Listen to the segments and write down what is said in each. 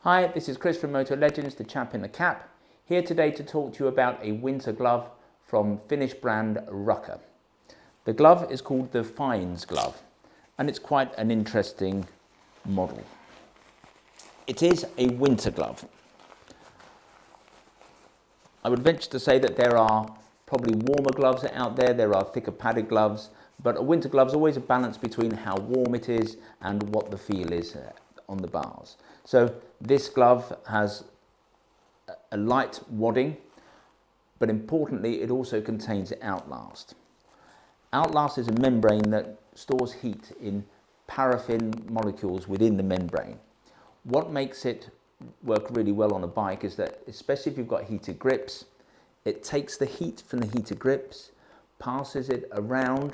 Hi, this is Chris from Motor Legends, the chap in the cap, here today to talk to you about a winter glove from Finnish brand Rukka. The glove is called the Fiennes glove, and it's quite an interesting model. It is a winter glove. I would venture to say that there are probably warmer gloves out there, there are thicker padded gloves, but a winter glove is always a balance between how warm it is and what the feel is on the bars. So this glove has a light wadding, but importantly it also contains Outlast. Outlast is a membrane that stores heat in paraffin molecules within the membrane. What makes it work really well on a bike is that, especially if you've got heated grips, it takes the heat from the heated grips, passes it around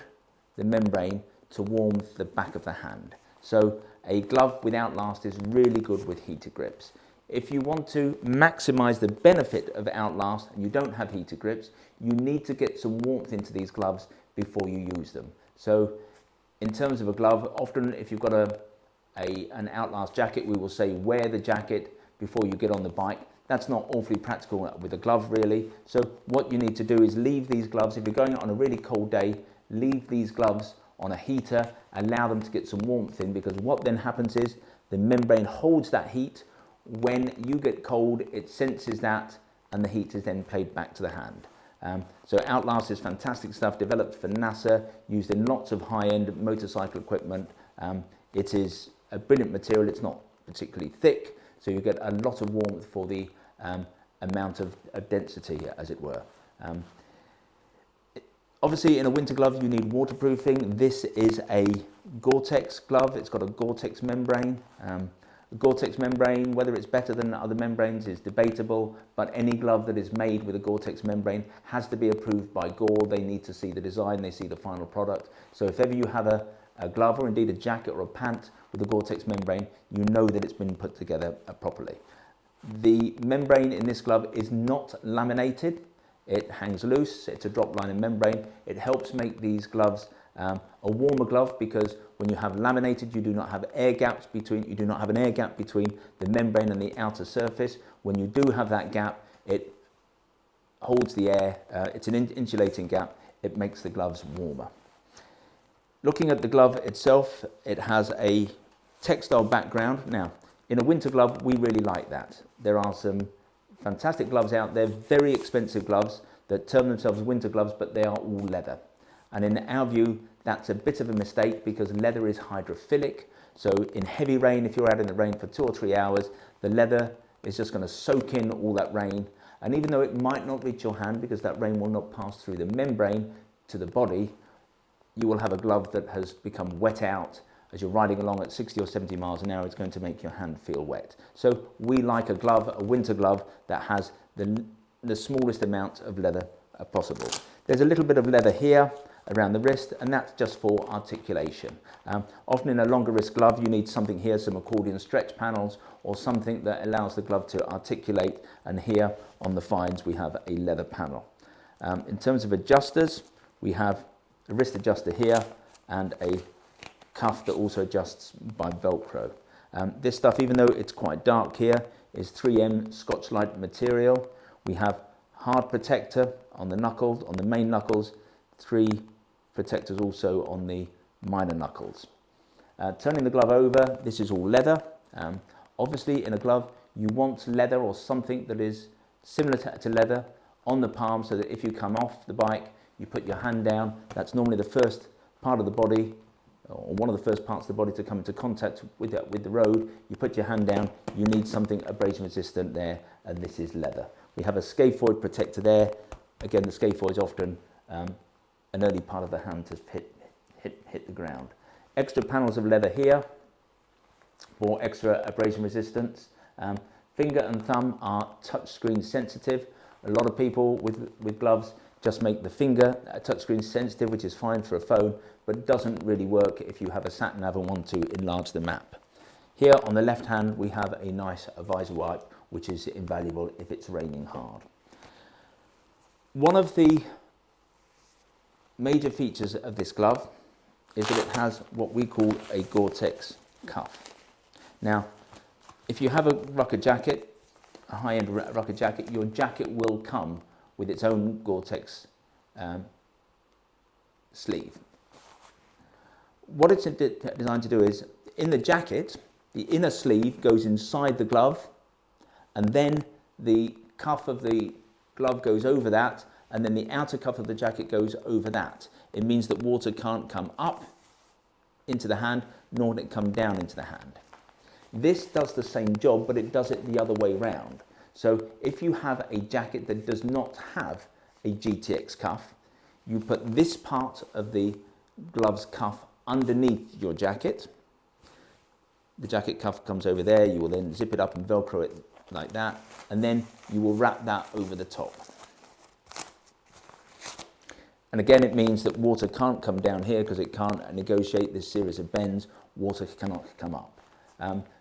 the membrane to warm the back of the hand. So a glove with Outlast is really good with heated grips. If you want to maximize the benefit of Outlast and you don't have heated grips, you need to get some warmth into these gloves before you use them. So in terms of a glove, often if you've got an Outlast jacket, we will say wear the jacket before you get on the bike. That's not awfully practical with a glove really. So what you need to do is leave these gloves, if you're going on a really cold day, leave these gloves on a heater, allow them to get some warmth in, because what then happens is the membrane holds that heat. When you get cold, it senses that and the heat is then played back to the hand. So Outlast is fantastic stuff, developed for NASA, used in lots of high-end motorcycle equipment. It is a brilliant material, it's not particularly thick, so you get a lot of warmth for the amount of density, as it were. Obviously in a winter glove you need waterproofing. This is a Goretex glove, it's got a Goretex membrane. The Goretex membrane, whether it's better than other membranes is debatable, but any glove that is made with a Goretex membrane has to be approved by Gore. They need to see the design, they see the final product. So if ever you have a glove or indeed a jacket or a pant with a Goretex membrane, you know that it's been put together properly. The membrane in this glove is not laminated. It hangs loose, it's a drop liner membrane. It helps make these gloves a warmer glove, because when you have laminated, you do not have an air gap between the membrane and the outer surface. When you do have that gap, it holds the air, it's an insulating gap, it makes the gloves warmer. Looking at the glove itself, it has a textile background. Now, in a winter glove, we really like that. There are some fantastic gloves out there, very expensive gloves that term themselves winter gloves, but they are all leather. And in our view, that's a bit of a mistake, because leather is hydrophilic. So in heavy rain, if you're out in the rain for 2 or 3 hours, the leather is just going to soak in all that rain. And even though it might not reach your hand, because that rain will not pass through the membrane to the body, you will have a glove that has become wet out. As you're riding along at 60 or 70 miles an hour, it's going to make your hand feel wet. So we like a glove, a winter glove, that has the smallest amount of leather possible. There's a little bit of leather here around the wrist, and that's just for articulation. Often in a longer wrist glove, you need something here, some accordion stretch panels, or something that allows the glove to articulate, and here on the Fiennes we have a leather panel. In terms of adjusters, we have a wrist adjuster here and a cuff that also adjusts by Velcro. This stuff, even though it's quite dark here, is 3M Scotchlite material. We have hard protector on the knuckles, on the main knuckles, 3 protectors also on the minor knuckles. Turning the glove over, this is all leather. Obviously in a glove you want leather or something that is similar to leather on the palm, so that if you come off the bike, you put your hand down. That's normally the first part of the body, or one of the first parts of the body to come into contact with the road. You put your hand down, you need something abrasion resistant there, and this is leather. We have a scaphoid protector there. Again, the scaphoid is often an early part of the hand to hit the ground. Extra panels of leather here for extra abrasion resistance. Finger and thumb are touchscreen sensitive. A lot of people with gloves just make the finger touchscreen sensitive, which is fine for a phone, but it doesn't really work if you have a sat nav and want to enlarge the map. Here on the left hand we have a nice visor wipe, which is invaluable if it's raining hard. One of the major features of this glove is that it has what we call a Goretex cuff. Now, If you have a Rukka jacket, a high-end Rukka jacket, your jacket will come with its own Goretex sleeve. What it's designed to do is, in the jacket, the inner sleeve goes inside the glove, and then the cuff of the glove goes over that, and then the outer cuff of the jacket goes over that. It means that water can't come up into the hand, nor can it come down into the hand. This does the same job, but it does it the other way round. So if you have a jacket that does not have a GTX cuff, you put this part of the glove's cuff underneath your jacket. The jacket cuff comes over there, you will then zip it up and Velcro it like that, and then you will wrap that over the top. And again, it means that water can't come down here because it can't negotiate this series of bends, water cannot come up.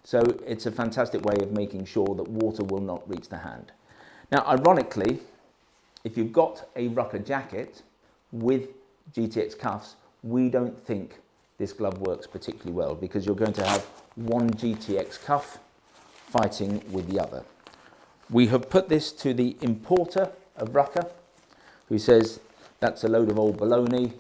So it's a fantastic way of making sure that water will not reach the hand. Now, ironically, if you've got a Rukka jacket with GTX cuffs, we don't think this glove works particularly well because you're going to have one GTX cuff fighting with the other. We have put this to the importer of Rukka, who says that's a load of old baloney.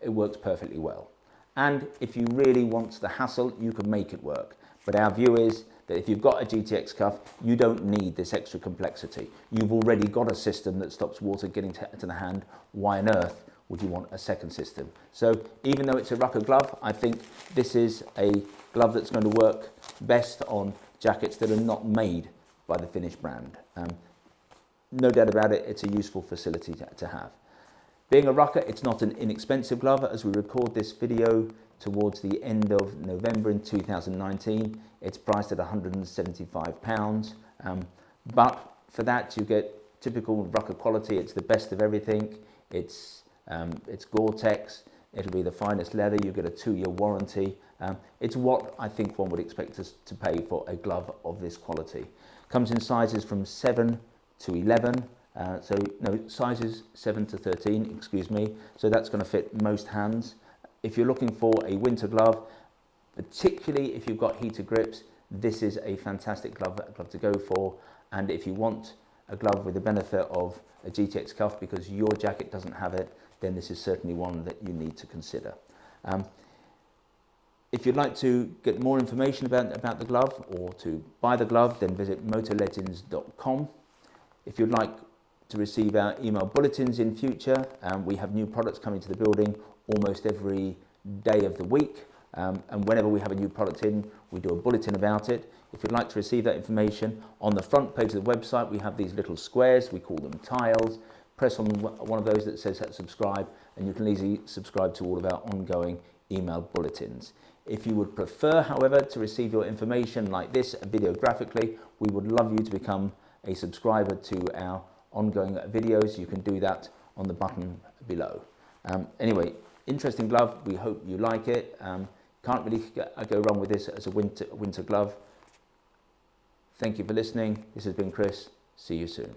It works perfectly well. And if you really want the hassle, you can make it work. But our view is that if you've got a GTX cuff, you don't need this extra complexity. You've already got a system that stops water getting to the hand. Why on earth would you want a second system? So even though it's a Rukka glove, I think this is a glove that's going to work best on jackets that are not made by the Finnish brand. No doubt about it, it's a useful facility to have. Being a Rukka, it's not an inexpensive glove. As we record this video towards the end of November in 2019, it's priced at £175. But for that, you get typical Rukka quality. It's the best of everything. It's Goretex. It'll be the finest leather. You get a 2-year warranty. It's what I think one would expect us to pay for a glove of this quality. Comes in sizes from 7 to 11. Sizes 7 to 13, excuse me. So that's going to fit most hands. If you're looking for a winter glove, particularly if you've got heater grips, this is a fantastic glove to go for. And if you want a glove with the benefit of a GTX cuff because your jacket doesn't have it, then this is certainly one that you need to consider. If you'd like to get more information about the glove or to buy the glove, then visit motorlegends.com. If you'd like to receive our email bulletins in future, we have new products coming to the building almost every day of the week. And whenever we have a new product in, we do a bulletin about it. If you'd like to receive that information, on the front page of the website, we have these little squares, we call them tiles. Press on one of those that says subscribe, and you can easily subscribe to all of our ongoing email bulletins. If you would prefer, however, to receive your information like this, videographically, we would love you to become a subscriber to our ongoing videos. You can do that on the button below. Anyway, interesting glove. We hope you like it. Can't really go wrong with this as a winter glove. Thank you for listening. This has been Chris. See you soon.